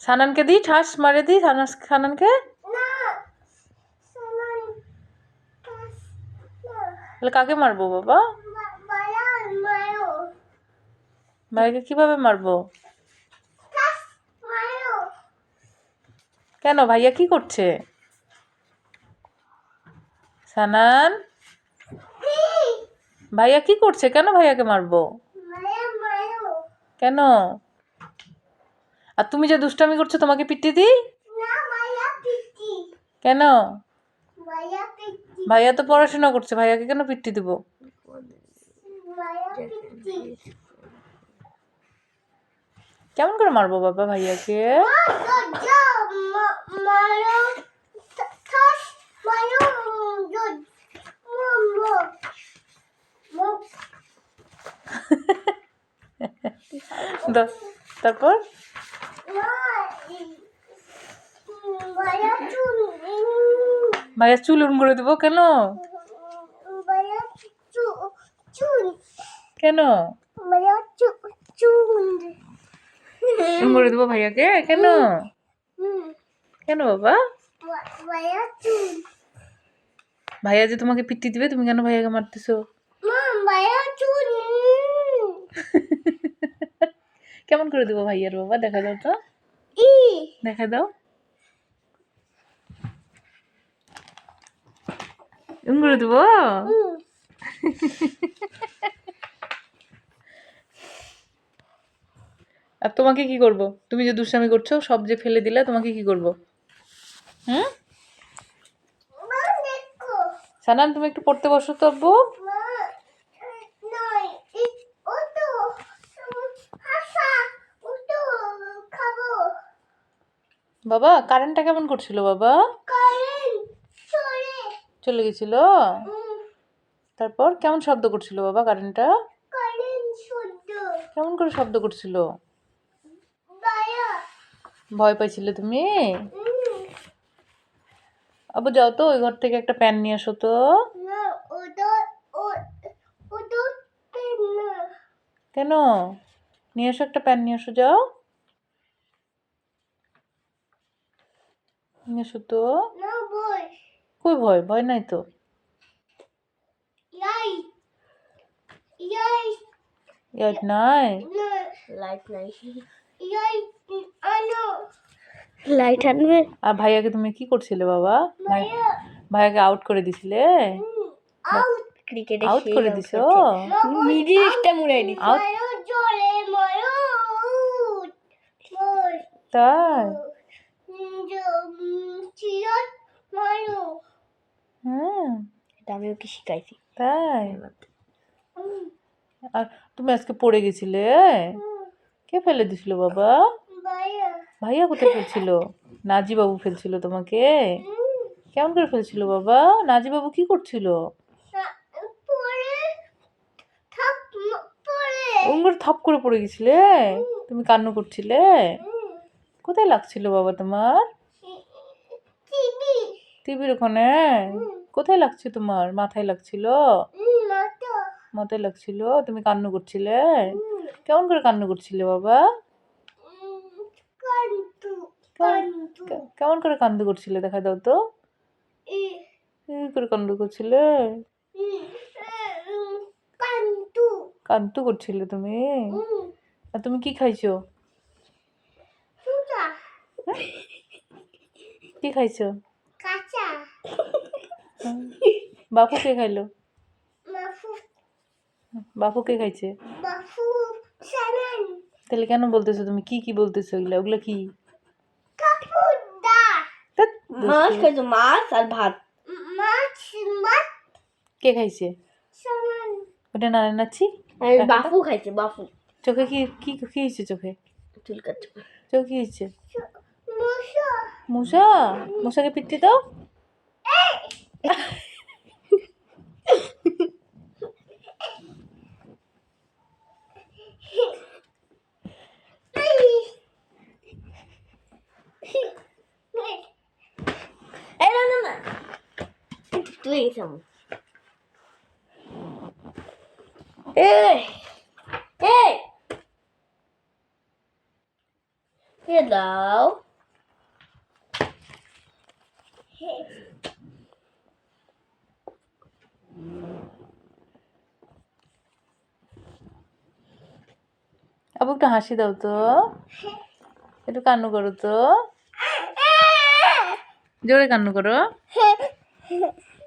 সানানকে দি, ঠাস মারে দি সানানকে। তাহলে কাকে মারবো বাবা? ভাইকে কিভাবে মারবো? কেন, ভাইয়া কি করছে? সানান, ভাইয়া কি করছে? কেন ভাইয়াকে মারবো? কেন? আর তুমি যে দুষ্টামি করছো তোমাকে পিটি দিই? কেন? ভাইয়া তো পড়াশোনা করছে, ভাইয়াকে কেন পিটি দিব? কেমন করে মারবো বাবা ভাইয়াকে? তারপর ভাইয়া চুল উন করে দেবো। কেন? কেন উন করে দেবো ভাইয়াকে? কেন? কেন বাবা? ভাইয়া যে তোমাকে পিটি দিবে, তুমি কেন ভাইয়াকে মারতেছো? কেমন করে দেবো ভাইয়ার বাবা? দেখা দাও তো, দেখা দাও। করে দেবো। আর তোমাকে কি করব? তুমি যে দুষ্টামি করছো, সব যে ফেলে দিলে, তোমাকে কি করব? হুম? সানান, তুমি একটু পড়তে বসো তো আব্বু। বাবা কারেন্টটা কেমন করছিল বাবা? চলে গেছিল? তারপর কেমন শব্দ করছিল বাবা কারেন্টটা? কেমন করে শব্দ করছিল? ভয় পাইছিলে তুমি? আবু যাও তো, ওই ঘর থেকে একটা প্যান নিয়ে আসো তো। কেন? নিয়ে আসো, একটা প্যান নিয়ে আসো, যাও নিয়ে আসো তো। কই ভয়? ভয় নাই তো। লাইট নাই? লাইট আনবে। আর ভাইয়াকে তুমি কি করছিলে বাবা? ভাইয়াকে আউট করে দিছিলে? ক্রিকেটে আউট করে দিছো? মিডিলটা মুড়াই দিছি। তাই? হ্যাঁ, এটা আমি ওকে শিখাইছি। তাই? আর তুমি আজকে পড়ে গেছিলে? কে ফেলে দিছিল বাবা? ভাইয়া কোথায় ফেলছিল? নাজি বাবু ফেলছিল তোমাকে? কেমন করে ফেলছিল বাবা? নাজি বাবু কি করছিল? ওর থাপ করে পড়ে গেছিলে? তুমি কান্না করছিলে? কোথায় লাগছিল বাবা তোমার? টিভির ওখানে? কোথায় লাগছে তোমার? মাথায় লাগছিল? মাথায় লাগছিল? তুমি কান্না করছিলে? কেমন করে কান্না করছিলে বাবা? কেমন করে কান্না করছিলে? দেখা দাও তো। এই করে কান্না করছিলে? কান্তু করছিলে তুমি? আর তুমি কি খাইছো? কি খাইছো? বাপু কে খাইলো? বাপু কে খাইছে? তাহলে কেন বলতেছো তুমি? কি কি বলতেছো এগুলা? ওগুলা কি? মাছ খাইছো, মাছ আর ভাত। কে খাইছে? ওটা নারায়ণ নাচি? বাপু খাইছে, বাপু। চোখে কি কি কি হয়েছে? চোখে চুল কাটছে। চোখে কি হয়েছে? মশা? মশাকে পিটতে দাও। তুই গেছিস। দিয়ে দাও। আবু একটু হাসি দাও তো, একটু কান্না করো তো, জোরে কান্না করো।